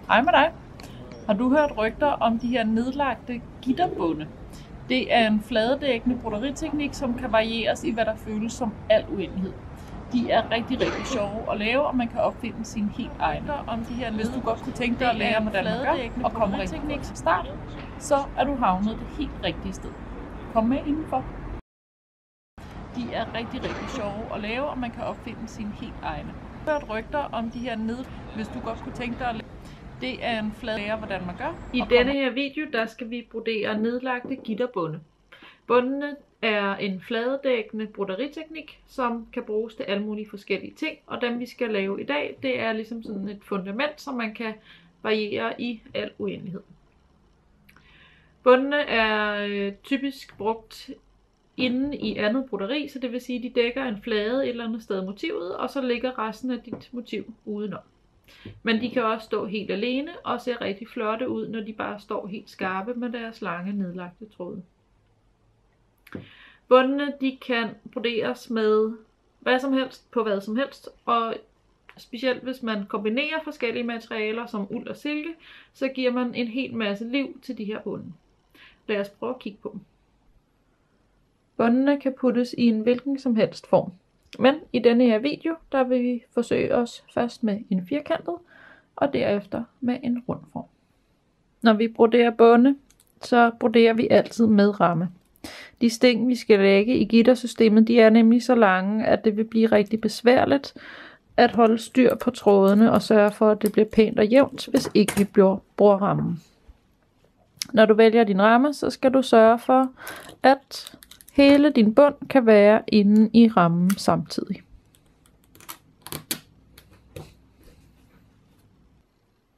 Hej med dig. Har du hørt rygter om de her nedlagte gitterbunde? Det er en fladedækkende broderiteknik, som kan varieres i hvad der føles som al uendelighed. De er rigtig sjove at lave, og man kan opfinde sin helt egen. Om de her, hvis du godt kunne tænke dig at lære, hvordan man gør, og komme rigtig til start, så er du havnet det helt rigtige sted. Kom med indenfor. De er rigtig sjove at lave, og man kan opfinde sin helt egne. Jeg har hørt rygter om de her hvis du godt kunne tænke dig at lære. Det er en flad lære, hvordan man gør. I denne her video, der skal vi brodere nedlagte gitterbunde. Bundene er en fladedækkende broderiteknik, som kan bruges til alle mulige forskellige ting. Og dem vi skal lave i dag, det er ligesom sådan et fundament, som man kan variere i al uendelighed. Bundene er typisk brugt inde i andet broderi, så det vil sige, at de dækker en flade et eller andet sted motivet, og så ligger resten af dit motiv udenom. Men de kan også stå helt alene og se rigtig flotte ud, når de bare står helt skarpe med deres lange nedlagte tråde. Bundene de kan broderes med hvad som helst på hvad som helst, og specielt hvis man kombinerer forskellige materialer som uld og silke, så giver man en hel masse liv til de her bunde. Lad os prøve at kigge på dem. Bundene kan puttes i en hvilken som helst form. Men i denne her video, der vil vi forsøge os først med en firkantet, og derefter med en rund form. Når vi broderer bunde, så broderer vi altid med ramme. De sting, vi skal lægge i gittersystemet, de er nemlig så lange, at det vil blive rigtig besværligt at holde styr på trådene og sørge for, at det bliver pænt og jævnt, hvis ikke vi bruger rammen. Når du vælger din ramme, så skal du sørge for, at hele din bund kan være inde i rammen samtidig.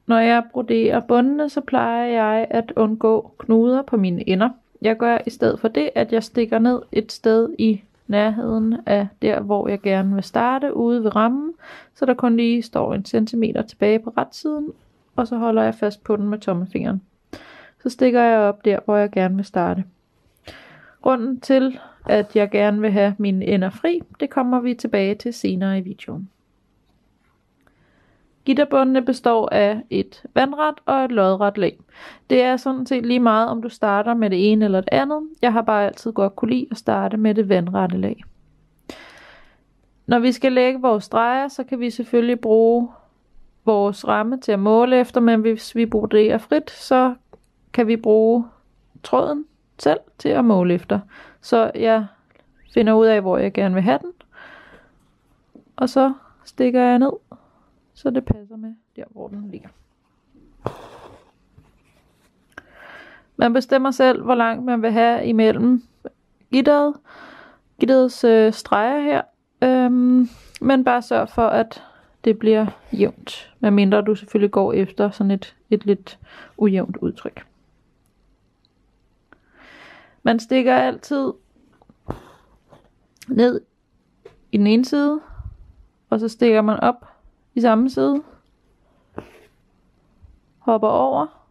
Når jeg broderer bundene, så plejer jeg at undgå knuder på mine ender. Jeg gør i stedet for det, at jeg stikker ned et sted i nærheden af der, hvor jeg gerne vil starte ude ved rammen, så der kun lige står 1 centimeter tilbage på retsiden, og så holder jeg fast på den med tommelfingeren. Så stikker jeg op der, hvor jeg gerne vil starte. Grunden til, at jeg gerne vil have mine ender fri, det kommer vi tilbage til senere i videoen. Gitterbundene består af et vandret og et lodret lag. Det er sådan set lige meget, om du starter med det ene eller det andet. Jeg har bare altid godt kunne lide at starte med det vandrette lag. Når vi skal lægge vores streger, så kan vi selvfølgelig bruge vores ramme til at måle efter, men hvis vi broderer frit, så kan vi bruge tråden selv til at måle efter. Så jeg finder ud af, hvor jeg gerne vil have den, og så stikker jeg ned, så det passer med der, hvor den ligger. Man bestemmer selv, hvor langt man vil have imellem gitterets streger her, men bare sørg for, at det bliver jævnt, medmindre du selvfølgelig går efter sådan et lidt ujævnt udtryk. Man stikker altid ned i den ene side, og så stikker man op i samme side, hopper over,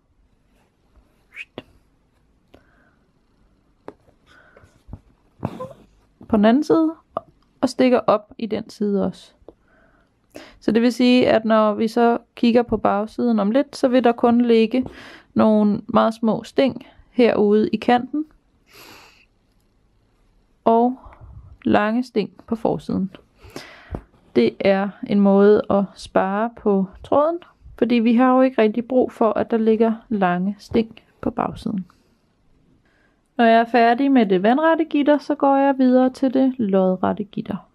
på den anden side, og stikker op i den side også. Så det vil sige, at når vi så kigger på bagsiden om lidt, så vil der kun ligge nogle meget små sting herude i kanten, og lange sting på forsiden. Det er en måde at spare på tråden, fordi vi har jo ikke rigtig brug for, at der ligger lange sting på bagsiden. Når jeg er færdig med det vandrette gitter, så går jeg videre til det lodrette gitter.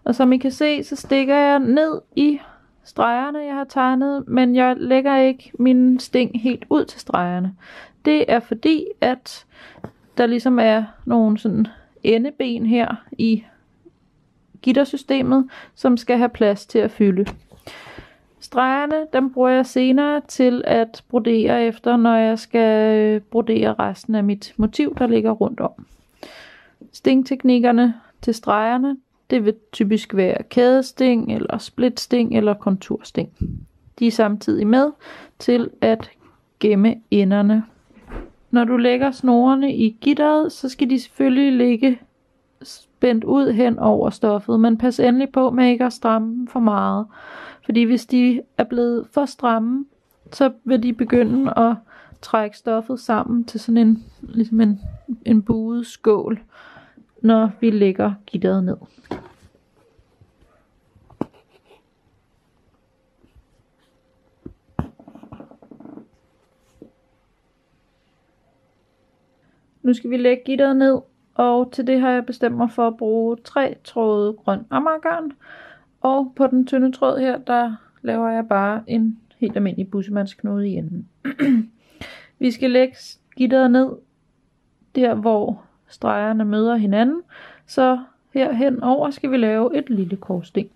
Og som I kan se, så stikker jeg ned i stregerne, jeg har tegnet, men jeg lægger ikke min sting helt ud til stregerne. Det er fordi, at der ligesom er nogle sådan endeben her i gittersystemet, som skal have plads til at fylde. Stregerne, dem bruger jeg senere til at brodere efter, når jeg skal brodere resten af mit motiv, der ligger rundt om. Stingteknikkerne til stregerne, det vil typisk være kædesting, eller splitsting, eller kontursting. De er samtidig med til at gemme enderne. Når du lægger snorene i gitteret, så skal de selvfølgelig ligge spændt ud hen over stoffet, men pas endelig på med ikke at stramme for meget. Fordi hvis de er blevet for stramme, så vil de begynde at trække stoffet sammen til sådan ligesom en buet skål, når vi lægger gitteret ned. Nu skal vi lægge gitteret ned, og til det har jeg bestemt mig for at bruge 3 tråde grøn amagergarn. Og på den tynde tråd her, der laver jeg bare en helt almindelig bussemandsknude i enden. Vi skal lægge gitteret ned der, hvor stregerne møder hinanden. Så herhen over skal vi lave et lille korsting.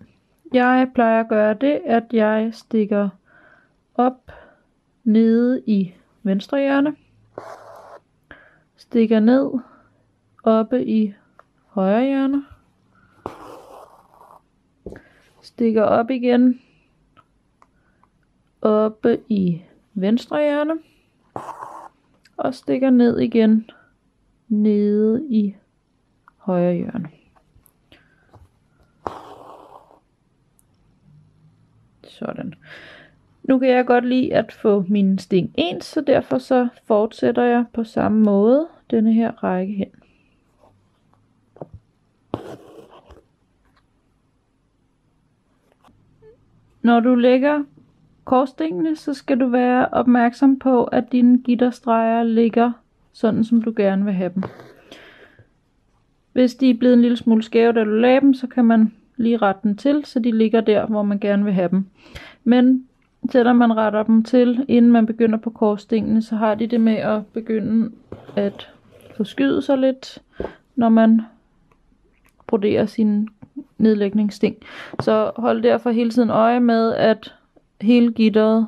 Jeg plejer at gøre det, at jeg stikker op nede i venstre hjørne. Stikker ned oppe i højre hjørne. Stikker op igen oppe i venstre hjørne. Og stikker ned igen nede i højre hjørne. Sådan. Nu kan jeg godt lide at få mine sting ens, så derfor så fortsætter jeg på samme måde denne her række hen. Når du lægger korsstingene, så skal du være opmærksom på, at dine gitterstreger ligger sådan, som du gerne vil have dem. Hvis de er blevet en lille smule skæve, da du lagde dem, så kan man lige rette dem til, så de ligger der, hvor man gerne vil have dem. Men selvom man retter dem til, inden man begynder på korsstingene, så har de det med at begynde at forskyde sig lidt, når man broderer sin nedlægningssting. Så hold derfor hele tiden øje med, at hele gitteret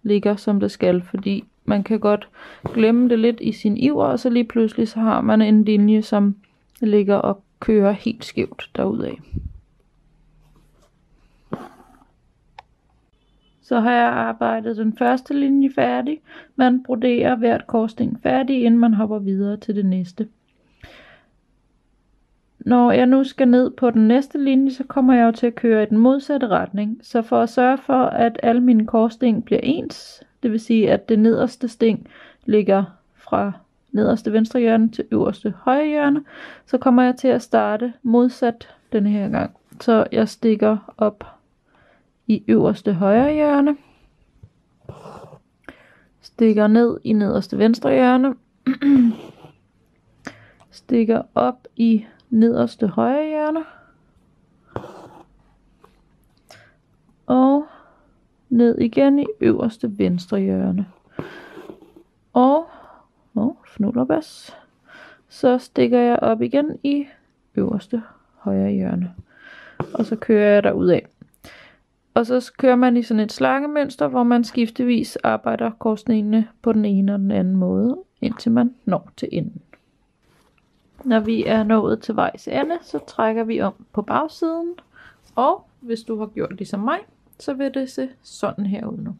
ligger som det skal, fordi man kan godt glemme det lidt i sin iver, og så lige pludselig så har man en linje, som ligger og kører helt skævt derudad. Så har jeg arbejdet den første linje færdig. Man broderer hvert korssting færdig, inden man hopper videre til det næste. Når jeg nu skal ned på den næste linje, så kommer jeg jo til at køre i den modsatte retning. Så for at sørge for, at alle mine korssting bliver ens, det vil sige, at det nederste sting ligger fra nederste venstre hjørne til øverste højre hjørne, så kommer jeg til at starte modsat denne her gang. Så jeg stikker op i øverste højre hjørne, stikker ned i nederste venstre hjørne, stikker op i nederste højre hjørne, og ned igen i øverste venstre hjørne, og fnullerbas, så stikker jeg op igen i øverste højre hjørne, og så kører jeg derudad. Og så kører man i sådan et slangemønster, hvor man skiftevis arbejder korsstingene på den ene og den anden måde, indtil man når til enden. Når vi er nået til vejs ende, så trækker vi om på bagsiden, og hvis du har gjort ligesom mig, så vil det se sådan her ud nu.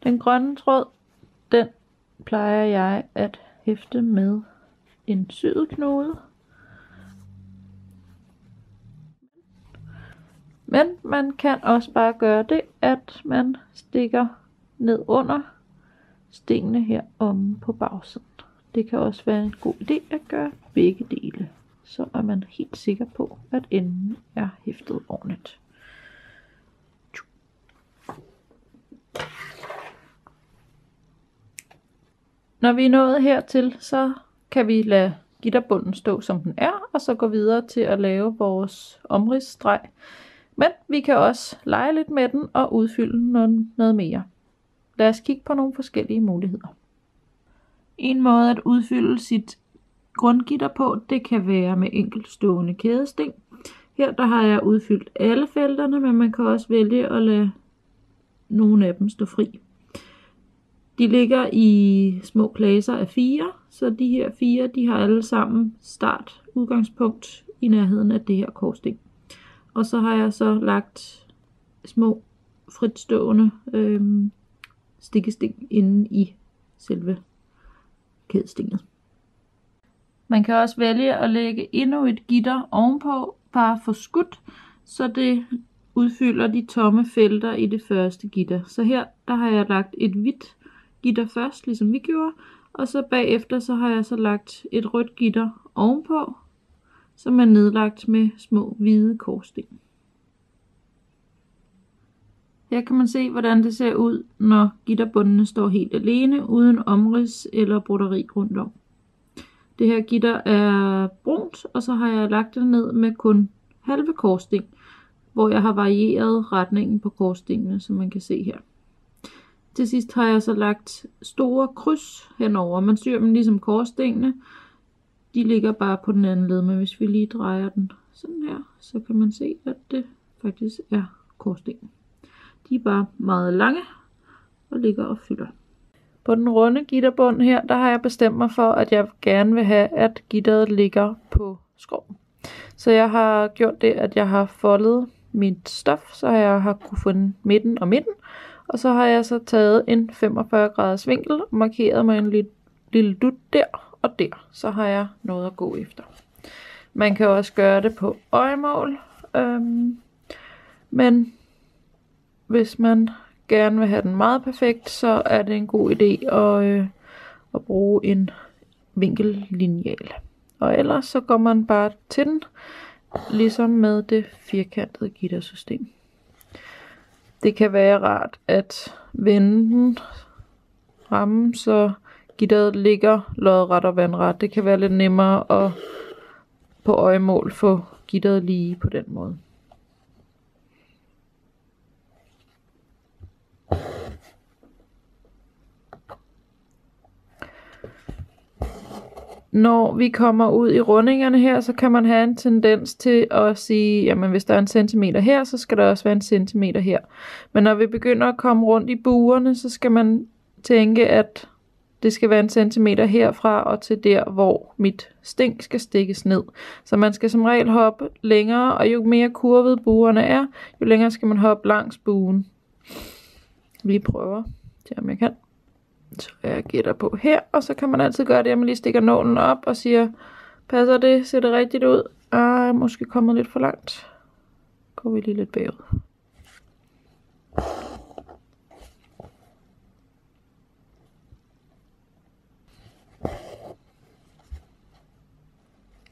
Den grønne tråd, den plejer jeg at hæfte med en syet knude. Men man kan også bare gøre det, at man stikker ned under stingene her omme på bagsiden. Det kan også være en god idé at gøre begge dele, så er man helt sikker på, at enden er hæftet ordentligt. Når vi er nået hertil, så kan vi lade gitterbunden stå som den er, og så gå videre til at lave vores omridsstreg. Men vi kan også lege lidt med den og udfylde noget mere. Lad os kigge på nogle forskellige muligheder. En måde at udfylde sit grundgitter på, det kan være med enkeltstående kædesting. Her der har jeg udfyldt alle felterne, men man kan også vælge at lade nogle af dem stå fri. De ligger i små klaser af 4, så de her 4, de har alle sammen udgangspunkt i nærheden af det her korssting. Og så har jeg så lagt små fritstående stikkesting inde i selve kædestinget. Man kan også vælge at lægge endnu et gitter ovenpå, bare for skudt, så det udfylder de tomme felter i det første gitter. Så her der har jeg lagt et hvidt gitter først, ligesom vi gjorde, og så bagefter så har jeg så lagt et rødt gitter ovenpå, som er nedlagt med små hvide korssten. Her kan man se, hvordan det ser ud, når gitterbundene står helt alene, uden omrids eller broderi rundt om. Det her gitter er brunt, og så har jeg lagt det ned med kun halve korssten, hvor jeg har varieret retningen på korsstenene, som man kan se her. Til sidst har jeg så lagt store kryds henover. Man syr dem ligesom korsstenene. De ligger bare på den anden led, men hvis vi lige drejer den sådan her, så kan man se, at det faktisk er korssten. De er bare meget lange og ligger og fylder. På den runde gitterbund her, der har jeg bestemt mig for, at jeg gerne vil have, at gitteret ligger på skroven. Så jeg har gjort det, at jeg har foldet mit stof, så jeg har kunne finde midten og midten. Og så har jeg så taget en 45 graders vinkel og markeret med en lille dut der og der. Så har jeg noget at gå efter. Man kan også gøre det på øjemål. Men hvis man gerne vil have den meget perfekt, så er det en god idé at bruge en vinkellineal. Og ellers så går man bare til den, ligesom med det firkantede gittersystem. Det kan være rart at vende den ramme, så gitteret ligger lodret og vandret. Det kan være lidt nemmere at på øjemål få gitteret lige på den måde. Når vi kommer ud i rundingerne her, så kan man have en tendens til at sige, jamen hvis der er en centimeter her, så skal der også være en centimeter her. Men når vi begynder at komme rundt i buerne, så skal man tænke, at det skal være en centimeter herfra og til der, hvor mit sting skal stikkes ned. Så man skal som regel hoppe længere, og jo mere kurvet buerne er, jo længere skal man hoppe langs buen. Vi prøver, til om jeg kan. Så jeg gætter på her, og så kan man altid gøre det, at man lige stikker nålen op og siger, passer det, ser det rigtigt ud? Jeg er måske kommet lidt for langt. Går vi lige lidt bagud.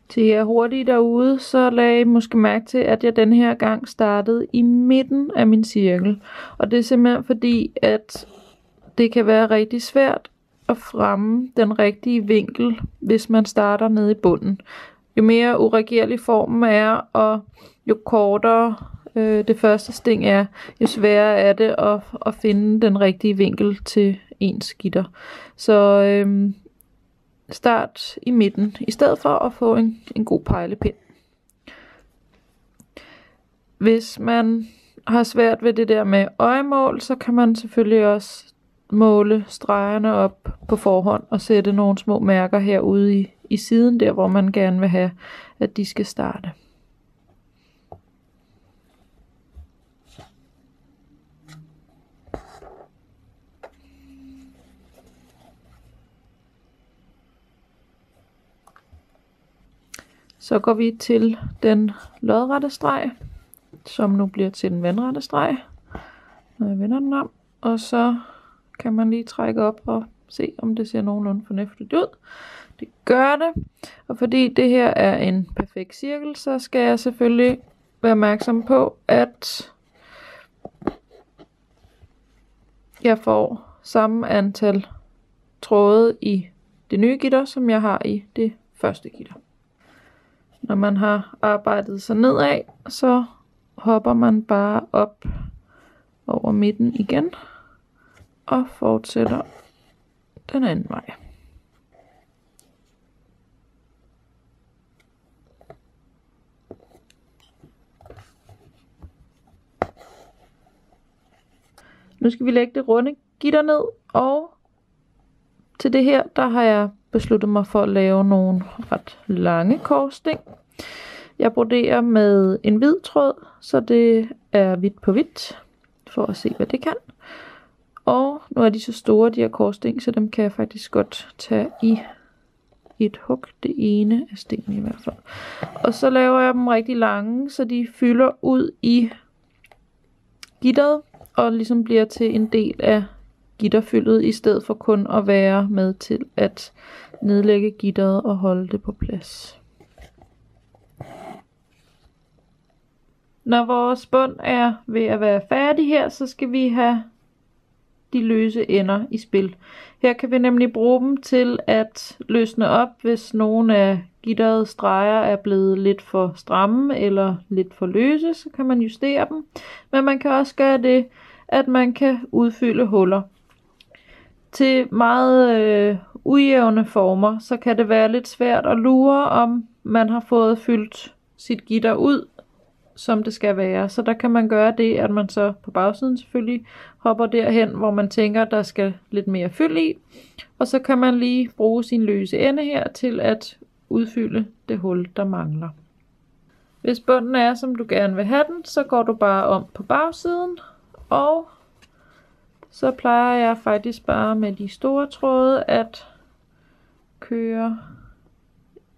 Til jer hurtige derude, så lagde I måske mærke til, at jeg den her gang startede i midten af min cirkel. Og det er simpelthen fordi, at det kan være rigtig svært at fremme den rigtige vinkel, hvis man starter nede i bunden. Jo mere uregerlig formen er, og jo kortere det første sting er, jo sværere er det at finde den rigtige vinkel til ens gitter. Så start i midten, i stedet for at få en god pejlepind. Hvis man har svært ved det der med øjemål, så kan man selvfølgelig også måle stregerne op på forhånd og sætte nogle små mærker herude i siden, der hvor man gerne vil have, at de skal starte. Så går vi til den lodrette streg, som nu bliver til den vandrette streg, når jeg vender den om, og så kan man lige trække op og se, om det ser nogenlunde fornuftigt ud. Det gør det, og fordi det her er en perfekt cirkel, så skal jeg selvfølgelig være opmærksom på, at jeg får samme antal tråde i det nye gitter, som jeg har i det første gitter. Når man har arbejdet sig nedad, så hopper man bare op over midten igen og fortsætter den anden vej. Nu skal vi lægge det runde gitter ned, og til det her, der har jeg besluttet mig for at lave nogle ret lange korssting. Jeg broderer med en hvid tråd, så det er hvidt på hvidt, for at se hvad det kan. Og nu er de så store, de her korssting, så dem kan jeg faktisk godt tage i et hug, det ene af stingene i hvert fald. Og så laver jeg dem rigtig lange, så de fylder ud i gitteret, og ligesom bliver til en del af gitterfyldet, i stedet for kun at være med til at nedlægge gitteret og holde det på plads. Når vores bund er ved at være færdig her, så skal vi have de løse ender i spil. Her kan vi nemlig bruge dem til at løsne op, hvis nogle af gitterets streger er blevet lidt for stramme eller lidt for løse, så kan man justere dem. Men man kan også gøre det, at man kan udfylde huller. Til meget ujævne former, så kan det være lidt svært at lure, om man har fået fyldt sit gitter ud, som det skal være. Så der kan man gøre det, at man så på bagsiden selvfølgelig hopper derhen, hvor man tænker, der skal lidt mere fyld i. Og så kan man lige bruge sin løse ende her til at udfylde det hul, der mangler. Hvis bunden er, som du gerne vil have den, så går du bare om på bagsiden, og så plejer jeg faktisk bare med de store tråde at køre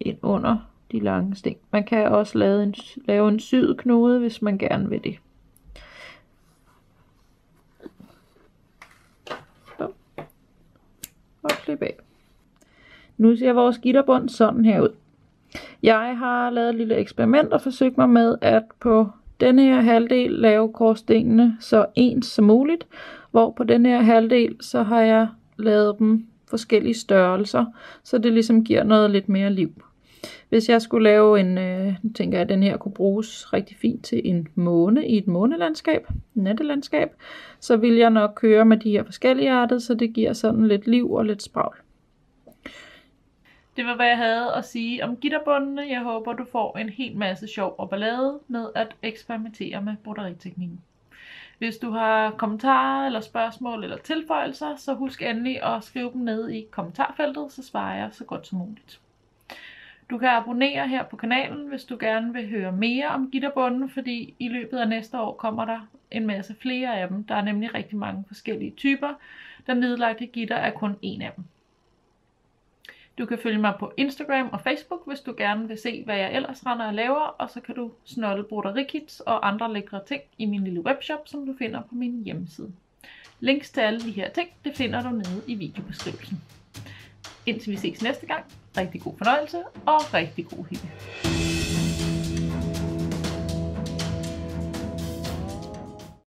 ind under de lange sting. Man kan også lave en syet knude, hvis man gerne vil det. Og klip af. Nu ser vores gitterbund sådan her ud. Jeg har lavet et lille eksperiment og forsøgt mig med at på denne her halvdel lave korsstængene så ens som muligt, hvor på denne her halvdel så har jeg lavet dem forskellige størrelser, så det ligesom giver noget lidt mere liv. Hvis jeg skulle lave en, tænker jeg, at den her kunne bruges rigtig fint til en måne i et månelandskab, nattelandskab, så vil jeg nok køre med de her forskellige arter, så det giver sådan lidt liv og lidt spragl. Det var, hvad jeg havde at sige om gitterbundene. Jeg håber, du får en hel masse sjov og ballade med at eksperimentere med broderiteknikken. Hvis du har kommentarer eller spørgsmål eller tilføjelser, så husk endelig at skrive dem ned i kommentarfeltet, så svarer jeg så godt som muligt. Du kan abonnere her på kanalen, hvis du gerne vil høre mere om gitterbundene, fordi i løbet af næste år kommer der en masse flere af dem. Der er nemlig rigtig mange forskellige typer. Den nedlagte gitter er kun en af dem. Du kan følge mig på Instagram og Facebook, hvis du gerne vil se, hvad jeg ellers render og laver, og så kan du snolde broderikits og andre lækre ting i min lille webshop, som du finder på min hjemmeside. Links til alle de her ting, det finder du nede i videobeskrivelsen. Indtil vi ses næste gang, rigtig god fornøjelse og rigtig god hygge.